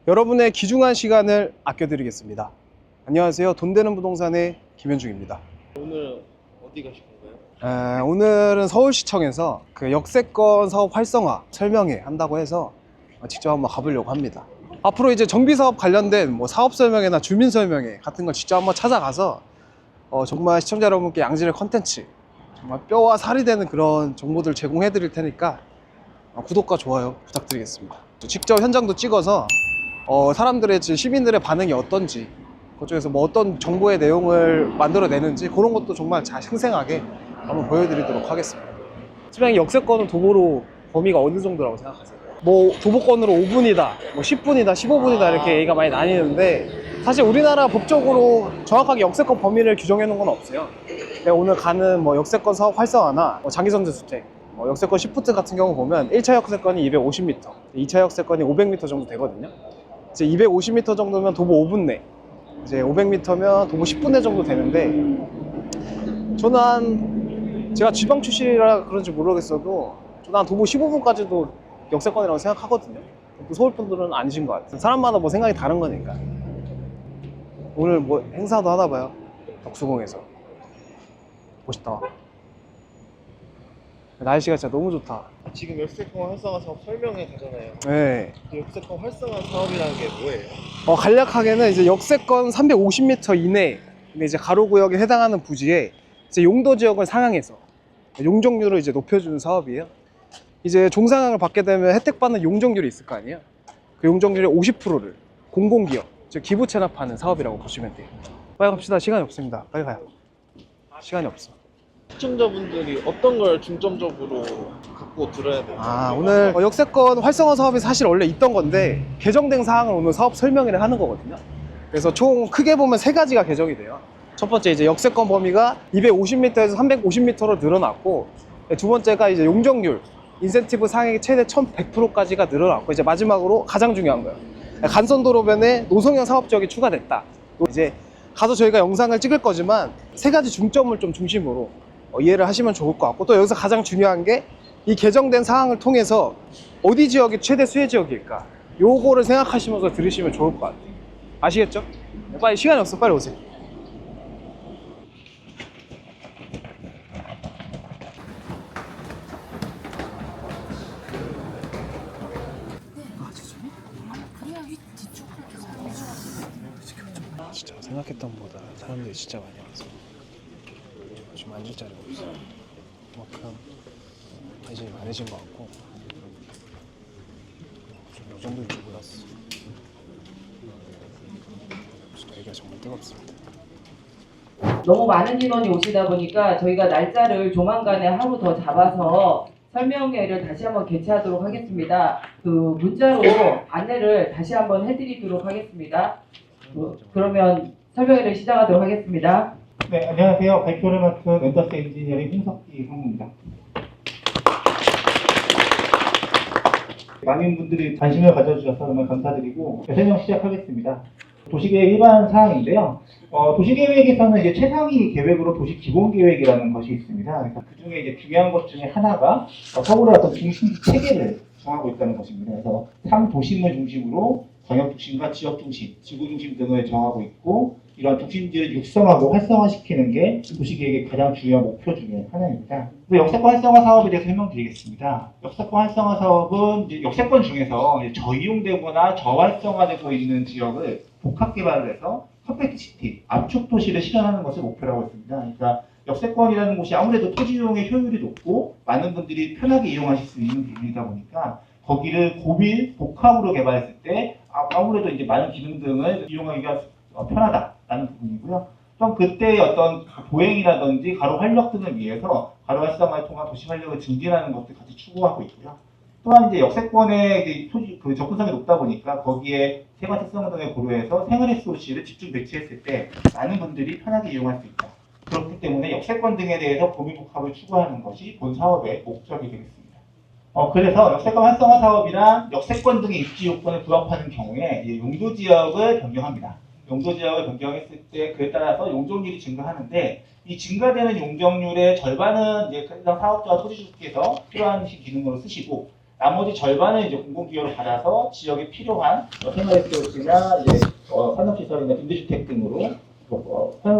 여러분의 귀중한 시간을 아껴드리겠습니다. 안녕하세요. 돈 되는 부동산의 김현중입니다. 오늘 어디 가실 건가요? 오늘은 서울시청에서 그 역세권 사업 활성화 설명회 한다고 해서 직접 한번 가보려고 합니다. 앞으로 이제 정비사업 관련된 뭐 사업 설명회나 주민 설명회 같은 걸 직접 한번 찾아가서 정말 시청자 여러분께 양질의 컨텐츠, 정말 뼈와 살이 되는 그런 정보들 제공해 드릴 테니까 구독과 좋아요 부탁드리겠습니다. 직접 현장도 찍어서 사람들의, 시민들의 반응이 어떤지, 그쪽에서 뭐 어떤 정보의 내용을 만들어내는지 그런 것도 정말 잘 생생하게 한번 보여드리도록 하겠습니다. 지금 역세권은 도보로 범위가 어느 정도라고 생각하세요? 뭐 도보권으로 5분이다, 뭐 10분이다, 15분이다 이렇게 얘기가 많이 나뉘는데, 사실 우리나라 법적으로 정확하게 역세권 범위를 규정해 놓은 건 없어요. 내가 오늘 가는 뭐 역세권 사업 활성화나 뭐 장기전세주택, 뭐 역세권 시프트 같은 경우 보면 1차 역세권이 250m, 2차 역세권이 500m 정도 되거든요. 이제 250m 정도면 도보 5분 내, 이제 500m면 도보 10분 내 정도 되는데, 저는 제가 지방 출신이라 그런지 모르겠어도 저는 한 도보 15분까지도 역세권이라고 생각하거든요. 또 서울 분들은 아니신 것 같아요. 사람마다 뭐 생각이 다른 거니까. 오늘 뭐 행사도 하나 봐요, 덕수궁에서. 멋있다. 날씨가 진짜 너무 좋다. 지금 역세권 활성화 사업 설명회 가잖아요. 네. 역세권 활성화 사업이라는 게 뭐예요? 간략하게는 이제 역세권 350m 이내, 근데 이제 가로구역에 해당하는 부지에 이제 용도 지역을 상향해서 용적률을 이제 높여주는 사업이에요. 이제 종상향을 받게 되면 혜택받는 용적률이 있을 거 아니에요. 그 용적률의 50%를 공공기업, 즉 기부 체납하는 사업이라고 보시면 돼요. 빨리 갑시다. 시간이 없습니다. 빨리 가요. 시간이 없어. 시청자분들이 어떤 걸 중점적으로 갖고 들어야 돼요? 오늘 역세권 활성화 사업이 사실 원래 있던 건데 개정된 사항을 오늘 사업 설명회를 하는 거거든요. 그래서 총 크게 보면 세 가지가 개정이 돼요. 첫 번째, 이제 역세권 범위가 250m에서 350m로 늘어났고, 두 번째가 이제 용적률 인센티브 상액이 최대 1100%까지가 늘어났고, 이제 마지막으로 가장 중요한 거예요. 간선도로변에 노성형 사업지역이 추가됐다. 이제 가서 저희가 영상을 찍을 거지만 세 가지 중점을 좀 중심으로 이해를 하시면 좋을 것 같고, 또 여기서 가장 중요한 게 이 개정된 사항을 통해서 어디 지역이 최대 수혜 지역일까, 요거를 생각하시면서 들으시면 좋을 것 같아요. 아시겠죠? 빨리, 시간이 없어. 빨리 오세요. 진짜 생각했던 것보다 사람들이 진짜 많이 와서 지금 앉을 자리가 없어요. 그만큼 관심이 많으신 것 같고, 좀 이 정도일 줄 몰랐어. 진짜 얘기가 정말 뜨겁습니다. 너무 많은 인원이 오시다 보니까 저희가 날짜를 조만간에 하루 더 잡아서 설명회를 다시 한번 개최하도록 하겠습니다. 그 문자로 안내를 다시 한번 해드리도록 하겠습니다. 그러면 설명회를 시작하도록 하겠습니다. 네, 안녕하세요. 발표를 맡은 엔더스 엔지니어링 홍석기 상무입니다. 많은 분들이 관심을 가져주셔서 정말 감사드리고, 설명 시작하겠습니다. 도시계획 일반 사항인데요. 도시계획에서는 이제 최상위 계획으로 도시기본계획이라는 것이 있습니다. 그래서 그 중에 이제 중요한 것 중에 하나가 서울의 어떤 중심 체계를 정하고 있다는 것입니다. 그래서 3도심을 중심으로 광역중심과 지역중심, 지구중심 등을 정하고 있고, 이런 중심지를 육성하고 활성화시키는 게 도시계획의 가장 중요한 목표 중에 하나입니다. 역세권 활성화 사업에 대해서 설명드리겠습니다. 역세권 활성화 사업은 이제 역세권 중에서 이제 저이용되거나 저활성화되고 있는 지역을 복합 개발을 해서 컴팩트시티, 압축 도시를 실현하는 것을 목표로 하고 있습니다. 그러니까 역세권이라는 곳이 아무래도 토지 이용의 효율이 높고 많은 분들이 편하게 이용하실 수 있는 부분이다 보니까 거기를 고밀, 복합으로 개발했을 때 아무래도 이제 많은 기능 등을 이용하기가 편하다라는 부분이고요. 또 그때의 어떤 보행이라든지 가로 활력 등을 위해서 가로 활성화를 통한 도시 활력을 증진하는 것도 같이 추구하고 있고요. 또한 이제 역세권의 이제 토지 접근성이 높다 보니까 거기에 생활 특성 등을 고려해서 생활 SOC를 집중 배치했을 때 많은 분들이 편하게 이용할 수 있다. 그렇기 때문에 역세권 등에 대해서 고밀복합을 추구하는 것이 본 사업의 목적이 되겠습니다. 그래서 역세권 활성화 사업이랑 역세권 등의 입지 요건에 부합하는 경우에 용도 지역을 변경합니다. 용도 지역을 변경했을 때 그에 따라서 용적률이 증가하는데, 이 증가되는 용적률의 절반은 이제 해당 사업자와 토지주께서 필요한 기능으로 쓰시고, 나머지 절반을 이제 공공기여로 받아서 지역에 필요한 생활레스토랑이나 이제 산업시설이나 임대주택 등으로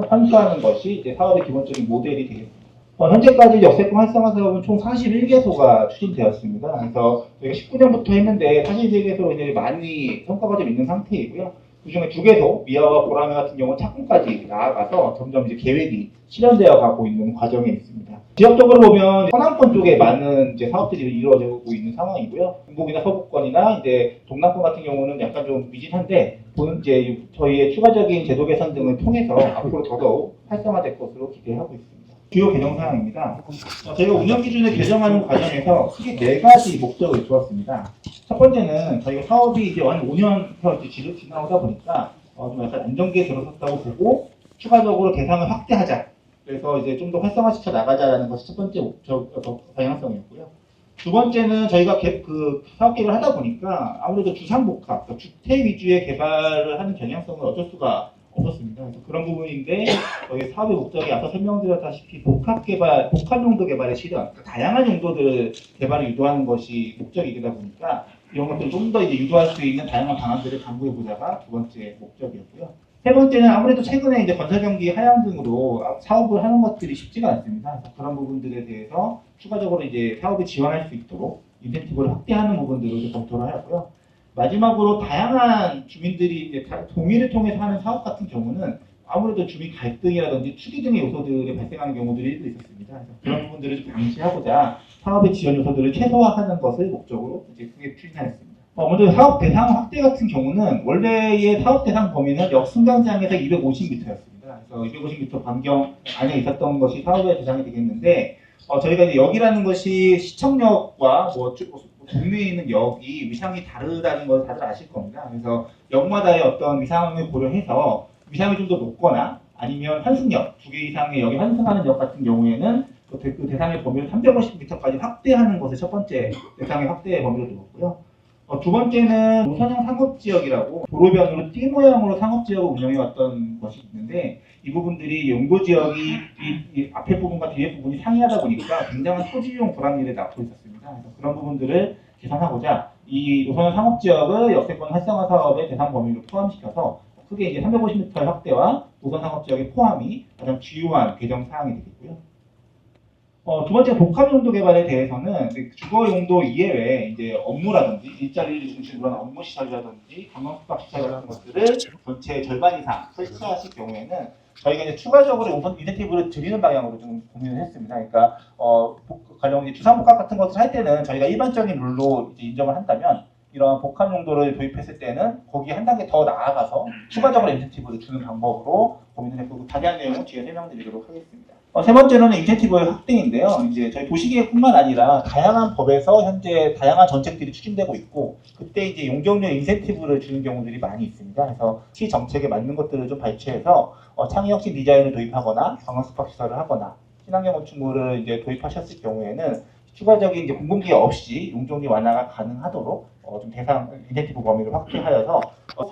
환수하는 것이 이제 사업의 기본적인 모델이 되겠습니다. 현재까지 역세권 활성화 사업은 총 41개소가 추진되었습니다. 그래서 저희가 19년부터 했는데 41개소로 이제 많이 성과가 좀 있는 상태이고요. 그중에 2개소, 미아와 보라매 같은 경우는 착공까지 나아가서 점점 이제 계획이 실현되어 가고 있는 과정에 있습니다. 지역적으로 보면 서남권 쪽에 많은 이제 사업들이 이루어지고 있는 상황이고요. 중국이나 서부권이나 이제 동남권 같은 경우는 약간 좀 미진한데, 이제 저희의 추가적인 제도 개선 등을 통해서 앞으로 더더욱 활성화될 것으로 기대하고 있습니다. 주요 개정 사항입니다. 저희가 운영 기준을 개정하는 과정에서 크게 4가지 목적을 두었습니다. 첫 번째는 저희가 사업이 이제 한 5년 지나오다 보니까 좀 약간 안정기에 들어섰다고 보고 추가적으로 대상을 확대하자. 그래서 이제 좀 더 활성화시켜 나가자라는 것이 첫 번째 방향성이었고요. 두 번째는 저희가 그 사업 계획을 하다 보니까 아무래도 주상복합, 그러니까 주택 위주의 개발을 하는 경향성을 어쩔 수가 없었습니다. 그래서 그런 부분인데 저희 사업의 목적이 앞서 설명드렸다시피 복합 용도 개발의 실현, 그러니까 다양한 용도들 개발을 유도하는 것이 목적이 되다 보니까 이런 것들을 좀 더 이제 유도할 수 있는 다양한 방안들을 강구해 보자가 두 번째 목적이었고요. 세 번째는 아무래도 최근에 이제 건설 경기 하향 등으로 사업을 하는 것들이 쉽지가 않습니다. 그래서 그런 부분들에 대해서 추가적으로 이제 사업에 지원할 수 있도록 인센티브를 확대하는 부분들을 검토를 하였고요. 마지막으로 다양한 주민들이 이제 동의를 통해서 하는 사업 같은 경우는 아무래도 주민 갈등이라든지 투기 등의 요소들이 발생하는 경우들이 일부 있었습니다. 그래서 그런 부분들을 좀 방지하고자 사업의 지원 요소들을 최소화하는 것을 목적으로 이제 크게 추진하였습니다. 먼저 사업 대상 확대 같은 경우는 원래의 사업 대상 범위는 역승강장에서 250m였습니다. 그래서 250m 반경 안에 있었던 것이 사업의 대상이 되겠는데, 저희가 이제 역이라는 것이 시청역과 동네에 있는 역이 위상이 다르다는 걸 다들 아실 겁니다. 그래서 역마다의 어떤 위상을 고려해서 위상이 좀 더 높거나 아니면 환승역, 2개 이상의 역이 환승하는 역 같은 경우에는 그 대상의 범위를 350m까지 확대하는 것을 첫 번째 대상의 확대의 범위로 두었고요. 두 번째는 노선형 상업지역이라고 도로변으로 띠 모양으로 상업지역을 운영해왔던 것이 있는데, 이 부분들이 용도지역이 이 앞에 부분과 뒤에 부분이 상이하다 보니까 굉장한 토지용 불합리를 낳고 있었습니다. 그래서 그런 부분들을 개선하고자 이 노선형 상업지역을 역세권 활성화 사업의 대상 범위로 포함시켜서 크게 이제 350m 확대와 노선 상업지역의 포함이 가장 주요한 개정 사항이 되겠고요. 두 번째 복합 용도 개발에 대해서는 주거 용도 이외에 이제 업무라든지 일자리를 중심으로 하는 업무 시설이라든지 관광숙박 시설 같은 것들을 전체 절반 이상 설치하실 경우에는 저희가 이제 추가적으로 우선 인센티브를 드리는 방향으로 좀 고민을 했습니다. 그러니까 가령 이제 주상복합 같은 것을 할 때는 저희가 일반적인 룰로 이제 인정을 한다면 이런 복합 용도를 도입했을 때는 거기에 한 단계 더 나아가서 추가적으로 인센티브를 주는 방법으로 고민을 했고, 자세한 내용은 뒤에 설명드리도록 하겠습니다. 세 번째로는 인센티브의 확대인데요. 이제 저희 도시계획뿐만 아니라 다양한 법에서 현재 다양한 정책들이 추진되고 있고, 그때 이제 용적률 인센티브를 주는 경우들이 많이 있습니다. 그래서 시 정책에 맞는 것들을 좀 발췌해서 창의혁신 디자인을 도입하거나 관광숙박시설을 하거나 친환경 건축물을 이제 도입하셨을 경우에는 추가적인 이제 공공기여 없이 용적률 완화가 가능하도록 좀 대상 인센티브 범위를 확대하여서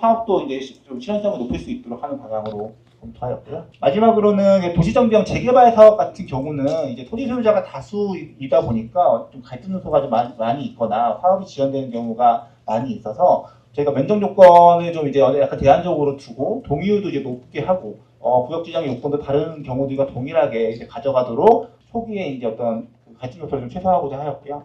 사업도 이제 좀 실현성을 높일 수 있도록 하는 방향으로 검토하였고요. 마지막으로는 도시정비형 재개발 사업 같은 경우는 이제 토지 소유자가 다수이다 보니까 좀 갈등 요소가 좀 많이 있거나 사업이 지연되는 경우가 많이 있어서 저희가 면적 요건을 좀 이제 약간 제한적으로 두고 동의율도 이제 높게 하고 구역 지정의 요건도 다른 경우들과 동일하게 이제 가져가도록 초기에 이제 어떤 갈등 요소를 좀 최소화하고자 하였고요.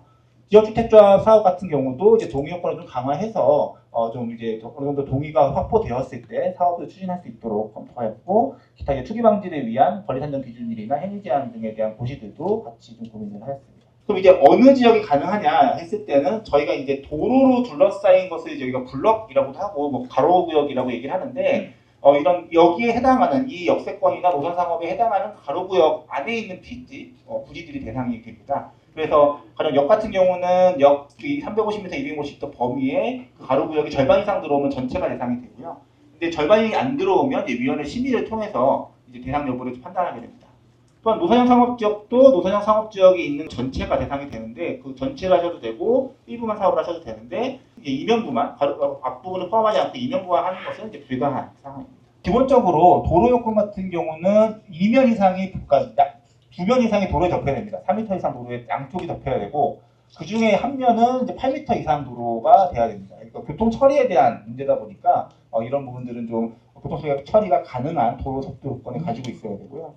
지역주택조합 사업 같은 경우도 이제 동의 요건을 좀 강화해서 좀 이제 어느 정도 동의가 확보되었을 때 사업을 추진할 수 있도록 검토하였고, 기타 이제 투기 방지를 위한 권리 산정 기준일이나 행위 제한 등에 대한 고시들도 같이 좀 고민을 하였습니다. 그럼 이제 어느 지역이 가능하냐 했을 때는 저희가 이제 도로로 둘러싸인 것을 저희가 블럭이라고도 하고 뭐 가로구역이라고 얘기를 하는데, 이런 여기에 해당하는 이 역세권이나 노선상업에 해당하는 가로구역 안에 있는 필지, 부지들이 대상이 됩니다. 그래서 가령 역 같은 경우는 역 350m, 250m 범위에 그 가로구역이 절반 이상 들어오면 전체가 대상이 되고요. 근데 절반이 안 들어오면 이제 위원회 심의를 통해서 이제 대상 여부를 판단하게 됩니다. 또한 노선형 상업지역도 노선형 상업지역이 있는 전체가 대상이 되는데, 그 전체를 하셔도 되고 일부만 사업을 하셔도 되는데, 이제 이면부만 앞부분을 포함하지 않고 이면부만 하는 것은 이제 불가한 상황입니다. 기본적으로 도로 요건 같은 경우는 2면 이상이, 그러니까 2면 이상의 도로에 덮여야 됩니다. 3m 이상 도로에 양쪽이 덮여야 되고, 그 중에 한 면은 이제 8m 이상 도로가 돼야 됩니다. 그러니까 교통 처리에 대한 문제다 보니까 이런 부분들은 좀 교통 처리가 가능한 도로 속도 요건을 가지고 있어야 되고요.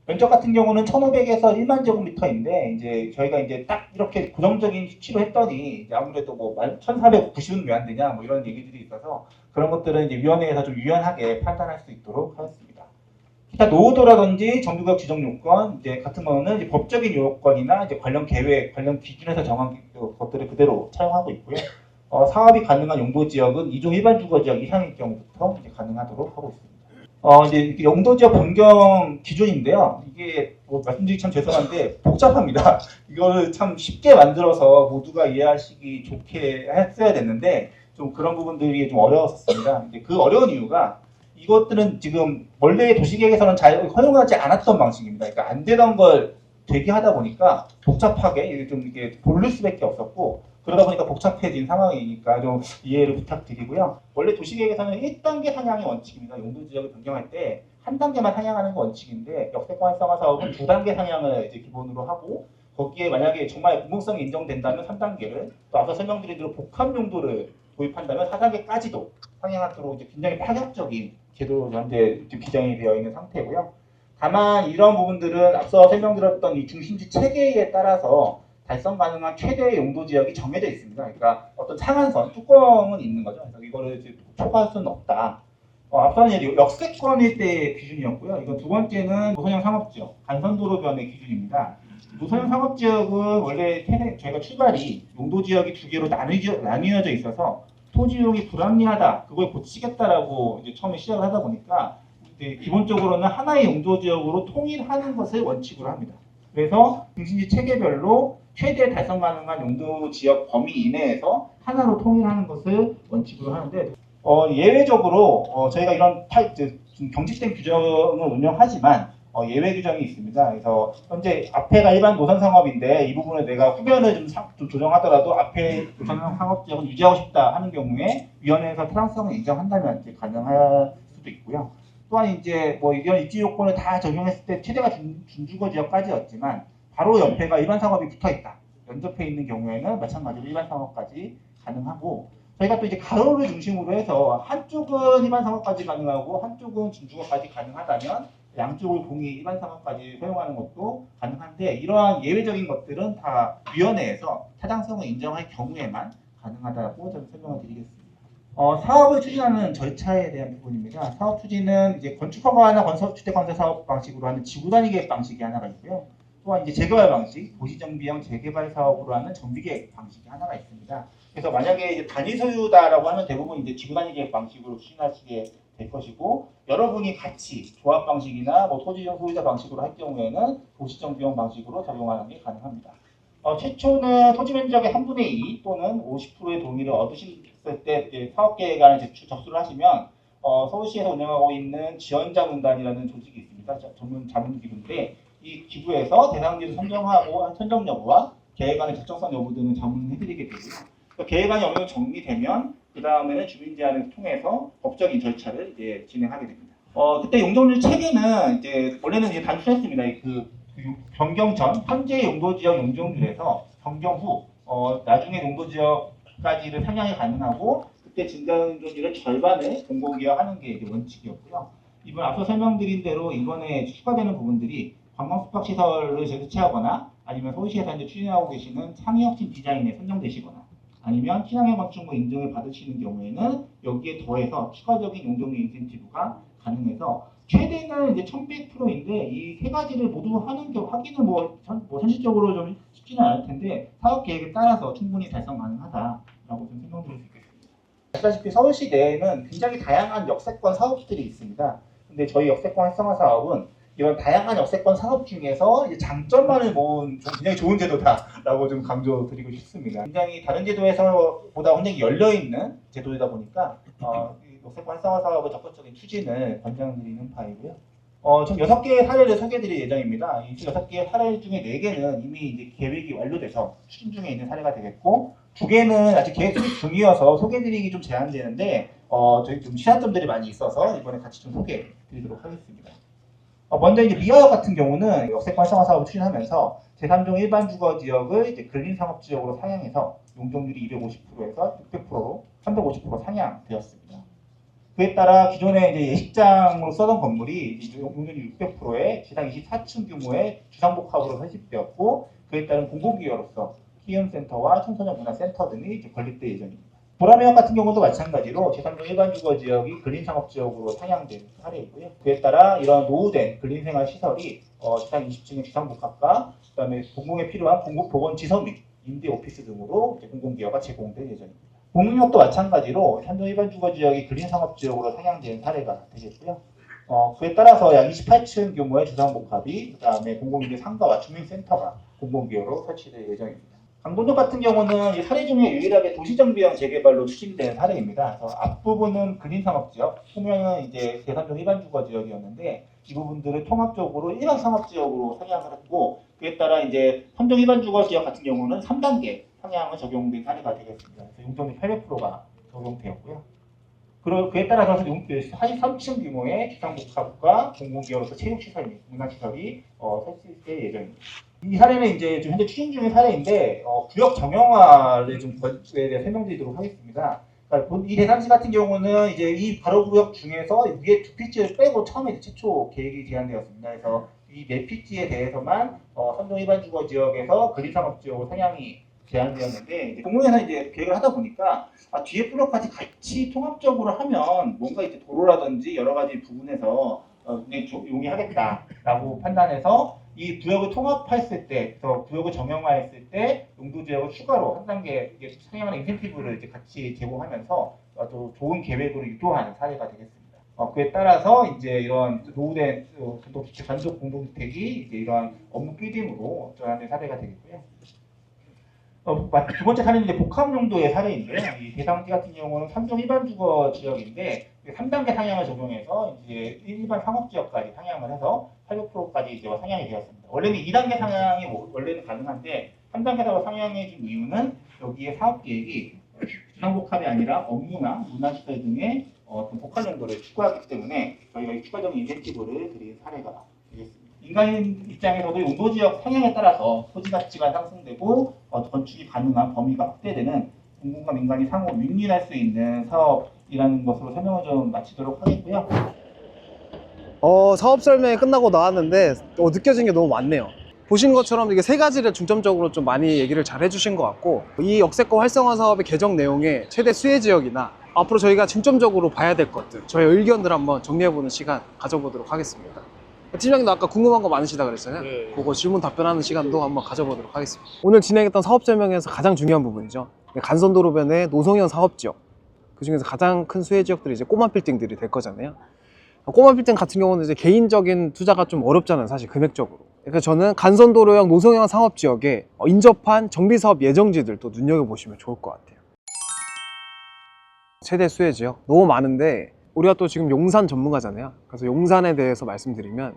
면적 같은 경우는 1,500에서 1만 제곱미터인데 이제 저희가 이제 딱 이렇게 고정적인 수치로 했더니 이제 아무래도 뭐 1,490은 왜 안 되냐 뭐 이런 얘기들이 있어서 그런 것들은 이제 위원회에서 좀 유연하게 판단할 수 있도록 하였습니다. 기타 노후도라든지 정비구역 지정 요건 이제 같은 경우는 이제 법적인 요건이나 이제 관련 계획, 관련 기준에서 정한 것들을 그대로 차용하고 있고요. 사업이 가능한 용도 지역은 2종 일반 주거 지역 이상일 경우부터 이제 가능하도록 하고 있습니다. 이제 용도 지역 변경 기준인데요. 이게 뭐 말씀드리기 참 죄송한데 복잡합니다. 이거를 참 쉽게 만들어서 모두가 이해하시기 좋게 했어야 됐는데 좀 그런 부분들이 좀 어려웠었습니다. 이제 그 어려운 이유가 이것들은 지금 원래 도시계획에서는 잘 허용하지 않았던 방식입니다. 그러니까 안 되던 걸 되게 하다 보니까 복잡하게 좀 이게 고를 수밖에 없었고 그러다 보니까 복잡해진 상황이니까 좀 이해를 부탁드리고요. 원래 도시계획에서는 1단계 상향이 원칙입니다. 용도 지역을 변경할 때 한 단계만 상향하는 게 원칙인데 역세권 활성화 사업은 2단계 상향을 이제 기본으로 하고 거기에 만약에 정말 공공성이 인정된다면 3단계를 또 앞서 설명드린 대로 복합 용도를 도입한다면 4단계까지도 상향하도록 이제 굉장히 파격적인 제도로 현재 규정이 되어 있는 상태고요. 다만 이런 부분들은 앞서 설명드렸던 이 중심지 체계에 따라서 달성 가능한 최대 용도 지역이 정해져 있습니다. 그러니까 어떤 상한선, 뚜껑은 있는 거죠. 그래서 이거를 이제 초과할 수는 없다. 앞서는 역세권일 때의 기준이었고요. 이건 두 번째는 무선형 상업지역, 간선도로변의 기준입니다. 무선형 상업지역은 원래 저희가 출발이 용도 지역이 두 개로 나뉘어져 있어서 토지용이 불합리하다, 그걸 고치겠다라고 이제 처음에 시작을 하다 보니까 이제 기본적으로는 하나의 용도 지역으로 통일하는 것을 원칙으로 합니다. 그래서 중심지 체계별로 최대 달성 가능한 용도 지역 범위 이내에서 하나로 통일하는 것을 원칙으로 하는데 예외적으로 저희가 이런 경직된 규정을 운영하지만 예외 규정이 있습니다. 그래서 현재 앞에가 일반 노선 상업인데 이 부분을 내가 후면을 좀 조정하더라도 앞에 노선 상업 지역은 유지하고 싶다 하는 경우에 위원회에서 타당성을 인정한다면 이제 가능할 수도 있고요. 또한 이제 뭐 이런 입지 요건을 다 적용했을 때 최대가 준주거 지역까지였지만 바로 옆에가 일반 상업이 붙어 있다. 연접해 있는 경우에는 마찬가지로 일반 상업까지 가능하고 저희가 또 이제 가로를 중심으로 해서 한쪽은 일반 상업까지 가능하고 한쪽은 준주거까지 가능하다면 양쪽을 공이 일반 상업까지 허용하는 것도 가능한데 이러한 예외적인 것들은 다 위원회에서 타당성을 인정할 경우에만 가능하다고 저는 설명을 드리겠습니다. 사업을 추진하는 절차에 대한 부분입니다. 사업 추진은 이제 건축허가나 주택건설 사업 방식으로 하는 지구단위 계획 방식이 하나가 있고요. 또한 이제 재개발 방식, 도시정비형 재개발 사업으로 하는 정비계획 방식이 하나가 있습니다. 그래서 만약에 이제 단위 소유다라고 하면 대부분 이제 지구단위 계획 방식으로 추진하시게 될 것이고 여러분이 같이 조합 방식이나 뭐 토지용 소유자 방식으로 할 경우에는 도시정비형 방식으로 적용하는 게 가능합니다. 최초는 토지 면적의 1분의 2 또는 50%의 동의를 얻으셨을 때 이제 사업계획안을 접수를 하시면 서울시에서 운영하고 있는 지원자문단이라는 조직이 있습니다. 전문 자문기구인데 이 기구에서 대상지를 선정하고 선정 여부와 계획안의 적정성 여부 등을 자문해드리게 되고요. 계획안이 어느 정도 정리되면 그 다음에는 주민 제안을 통해서 법적인 절차를 이제 진행하게 됩니다. 그때 용적률 체계는 이제 원래는 이제 단순했습니다. 그 변경 전 현재 용도지역 용적률에서 변경 후 나중에 용도지역까지를 상향이 가능하고 그때 증가 용적률의 절반을 공공기여하는 게 이제 원칙이었고요. 이번 앞서 설명드린 대로 이번에 추가되는 부분들이 관광 숙박시설을 설치하거나 아니면 서울시에서 이제 추진하고 계시는 창의혁신 디자인에 선정되시거나 아니면 친환경 건축물 인증을 받으시는 경우에는 여기에 더해서 추가적인 용적률 인센티브가 가능해서 최대는 이제 1100%인데 이 세 가지를 모두 하기는 뭐 현실적으로 좀 쉽지는 않을 텐데 사업 계획에 따라서 충분히 달성 가능하다라고 좀 설명드릴 수 있겠습니다. 아시다시피 서울시 내에는 굉장히 다양한 역세권 사업들이 있습니다. 근데 저희 역세권 활성화 사업은 이런 다양한 역세권 사업 중에서 이제 장점만을 모은 좀 굉장히 좋은 제도다라고 좀 강조드리고 싶습니다. 굉장히 다른 제도에서보다 굉장히 열려있는 제도이다 보니까 역세권 활성화 사업의 적극적인 추진을 권장드리는 바이고요. 총 6개의 사례를 소개해드릴 예정입니다. 이 6개의 사례 중에 4개는 이미 이제 계획이 완료돼서 추진 중에 있는 사례가 되겠고 2개는 아직 계획 수립 중이어서 소개해드리기 좀 제한되는데 저희 좀 시한점들이 많이 있어서 이번에 같이 좀 소개해드리도록 하겠습니다. 먼저 이제 미화역 같은 경우는 역세권 활성화 사업을 추진하면서 제3종 일반 주거 지역을 이제 근린 상업 지역으로 상향해서 용적률이 250%에서 600%로 350% 상향되었습니다. 그에 따라 기존에 이제 예식장으로 쓰던 건물이 용적률 600%의 지상 24층 규모의 주상복합으로 설립되었고, 그에 따른 공공기여로서 키움센터와 청소년 문화센터 등이 이제 건립될 예정입니다. 보라매역 같은 경우도 마찬가지로 제3종 일반 주거 지역이 근린상업지역으로 상향된 사례이고요. 그에 따라 이런 노후된 근린생활 시설이 지상 20층의 주상복합과 그다음에 공공에 필요한 공공보건 지선 및 임대 오피스 등으로 이제 공공기여가 제공될 예정입니다. 공릉역도 마찬가지로 3종 일반 주거 지역이 근린상업지역으로 상향된 사례가 되겠고요. 그에 따라서 약 28층 규모의 주상복합이 그다음에 공공임대 상가와 주민센터가 공공기여로 설치될 예정입니다. 강동역 같은 경우는 이 사례 중에 유일하게 도시정비형 재개발로 추진된 사례입니다. 그래서 앞부분은 근린상업지역, 후면은 이제 제3종 일반 주거지역이었는데 이 부분들을 통합적으로 일반 상업지역으로 상향을 했고, 그에 따라 이제 3종 일반 주거지역 같은 경우는 3단계 상향을 적용된 사례가 되겠습니다. 그래서 용적률 800%가 적용되었고요. 그리고 그에 따라서 43층 규모의 주상복합과 공공기여로서 체육시설 및 문화시설이 설치될 예정입니다. 이 사례는 이제 좀 현재 추진 중인 사례인데 구역 정형화를 좀 대해 설명드리도록 하겠습니다. 그러니까 이 대상지 같은 경우는 이제 이 바로 구역 중에서 위에 두 피지를 빼고 처음에 최초 계획이 제안되었습니다. 그래서 이 네 피지에 대해서만 3종 일반 주거 지역에서 근린상업지역으로 상향이 제안되었는데, 이제 공무에서 이제 계획을 하다 보니까 뒤에 블록까지 같이 통합적으로 하면 뭔가 이제 도로라든지 여러 가지 부분에서 용이하겠다라고 판단해서 이 구역을 통합했을 때, 그래서 구역을 정형화했을 때 용도 지역을 추가로 한 단계 상향하는 인센티브를 이제 같이 제공하면서 아주 좋은 계획으로 유도하는 사례가 되겠습니다. 그에 따라서 이제 이런 노후된 단독 공동주택이 이제 이러한 업무 필름으로 전환된 사례가 되겠고요. 두 번째 사례는 이제 복합 용도의 사례인데요. 이 대상지 같은 경우는 3종 일반 주거 지역인데 3단계 상향을 적용해서 이제 일반 상업 지역까지 상향을 해서 800%까지 이제 상향이 되었습니다. 원래는 2단계 상향이 원래는 가능한데 3단계로 상향해 준 이유는 여기에 사업 계획이 주상복합이 아니라 업무나 문화시설 등의 어떤 복합 용도를 추구하기 때문에 저희가 이 추가적인 인센티브를 드린 사례가 되겠습니다. 인간인 입장에서도 용도 지역 상향에 따라서 토지 가치가 상승되고 건축이 가능한 범위가 확대되는 공공과 민간이 상호 윈윈할 수 있는 사업이라는 것으로 설명을 좀 마치도록 하겠고요. 사업 설명이 끝나고 나왔는데 느껴진 게 너무 많네요. 보시는 것처럼 이게 세 가지를 중점적으로 좀 많이 얘기를 잘 해주신 것 같고, 이 역세권 활성화 사업의 개정 내용에 최대 수혜 지역이나 앞으로 저희가 중점적으로 봐야 될 것들, 저희 의견들 한번 정리해보는 시간 가져보도록 하겠습니다. 팀장님도 아까 궁금한 거 많으시다 그랬잖아요. 네. 그거 질문 답변하는 시간도 한번 가져보도록 하겠습니다. 오늘 진행했던 사업 설명에서 가장 중요한 부분이죠. 간선도로변의 노성형 사업지역, 그 중에서 가장 큰 수혜 지역들이 이제 꼬마 빌딩들이 될 거잖아요. 꼬마 빌딩 같은 경우는 이제 개인적인 투자가 좀 어렵잖아요, 사실 금액적으로. 그러니까 저는 간선도로형 노성형 사업지역에 인접한 정비사업 예정지들도 눈여겨보시면 좋을 것 같아요. 최대 수혜 지역 너무 많은데, 우리가 또 지금 용산 전문가잖아요. 그래서 용산에 대해서 말씀드리면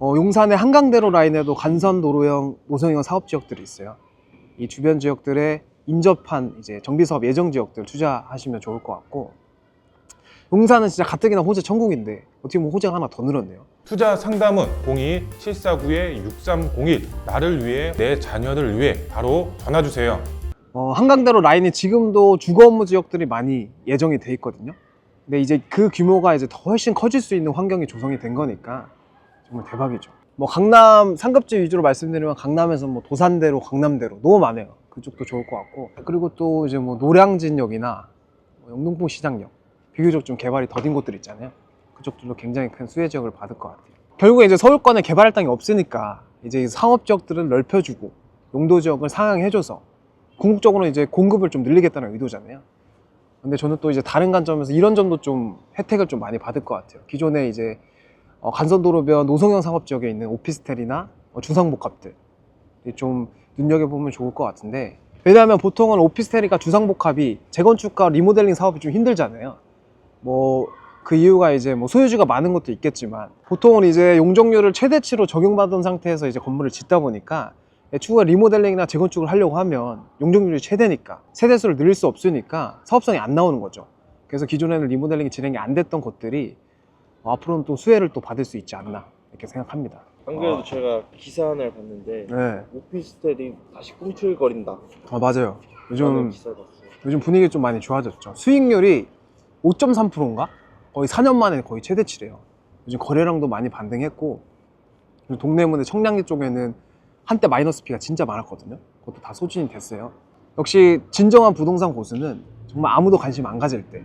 용산의 한강대로 라인에도 간선도로형 노성형 사업지역들이 있어요. 이 주변 지역들에 인접한 이제 정비사업 예정 지역들 투자하시면 좋을 것 같고, 용산은 진짜 가뜩이나 호재 천국인데 어떻게 보면 호재가 하나 더 늘었네요. 투자 상담은 02-749-6301 나를 위해 내 자녀를 위해 바로 전화주세요. 한강대로 라인이 지금도 주거 업무 지역들이 많이 예정이 돼 있거든요. 근데 이제 그 규모가 이제 더 훨씬 커질 수 있는 환경이 조성이 된 거니까 정말 대박이죠. 강남 상급지 위주로 말씀드리면 강남에서 도산대로, 강남대로 너무 많아요. 그쪽도 좋을 것 같고, 그리고 또 이제 노량진역이나 영등포 시장역, 비교적 좀 개발이 더딘 곳들 있잖아요. 그쪽들도 굉장히 큰 수혜 지역을 받을 것 같아요. 결국에 이제 서울권에 개발할 땅이 없으니까 이제 상업 지역들을 넓혀주고 용도 지역을 상향해줘서 궁극적으로 이제 공급을 좀 늘리겠다는 의도잖아요. 근데 저는 또 이제 다른 관점에서 이런 점도 좀 혜택을 좀 많이 받을 것 같아요. 기존에 이제 간선도로변 노성형 상업지역에 있는 오피스텔이나 주상복합들 좀 눈여겨보면 좋을 것 같은데, 왜냐하면 보통은 오피스텔이나 주상복합이 재건축과 리모델링 사업이 좀 힘들잖아요. 그 이유가 이제 소유주가 많은 것도 있겠지만, 보통은 이제 용적률을 최대치로 적용받은 상태에서 이제 건물을 짓다 보니까 추후에 리모델링이나 재건축을 하려고 하면 용적률이 최대니까 세대수를 늘릴 수 없으니까 사업성이 안 나오는 거죠. 그래서 기존에는 리모델링이 진행이 안 됐던 곳들이 앞으로는 또 수혜를 또 받을 수 있지 않나 이렇게 생각합니다. 안 그래도 제가 기사 하나를 봤는데 네. 오피스텔이 다시 꿈틀거린다. 맞아요. 라는 기사를 봤어요. 요즘 분위기 좀 많이 좋아졌죠. 수익률이 5.3%인가? 거의 4년 만에 거의 최대치래요. 요즘 거래량도 많이 반등했고, 그리고 동대문에 청량리 쪽에는 한때 마이너스 피가 진짜 많았거든요. 그것도 다 소진이 됐어요. 역시 진정한 부동산 고수는 정말 아무도 관심 안 가질 때,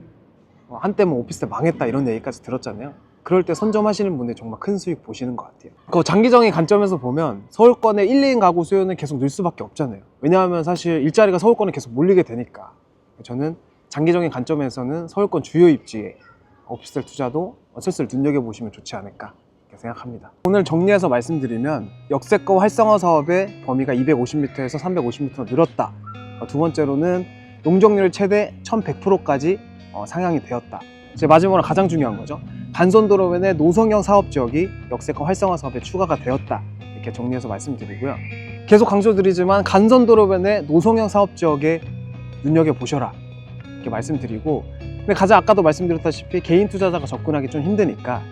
한때 뭐 오피스텔 망했다 이런 얘기까지 들었잖아요. 그럴 때 선점하시는 분들이 정말 큰 수익 보시는 것 같아요. 그 장기적인 관점에서 보면 서울권의 1, 2인 가구 수요는 계속 늘 수밖에 없잖아요. 왜냐하면 사실 일자리가 서울권에 계속 몰리게 되니까. 저는 장기적인 관점에서는 서울권 주요 입지에 오피스텔 투자도 슬슬 눈여겨보시면 좋지 않을까 이렇게 생각합니다. 오늘 정리해서 말씀드리면 역세권 활성화 사업의 범위가 250m에서 350m로 늘었다. 두 번째로는 용적률 최대 1100%까지 상향이 되었다. 이제 마지막으로 가장 중요한 거죠. 간선도로변의 노성형 사업지역이 역세권 활성화 사업에 추가가 되었다. 이렇게 정리해서 말씀드리고요. 계속 강조드리지만 간선도로변의 노성형 사업지역에 눈여겨보셔라. 이렇게 말씀드리고, 근데 가장 아까도 말씀드렸다시피 개인 투자자가 접근하기 좀 힘드니까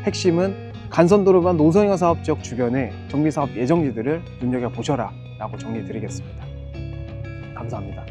핵심은 간선도로변 노성형 사업지역 주변에 정비사업 예정지들을 눈여겨보셔라 라고 정리드리겠습니다. 감사합니다.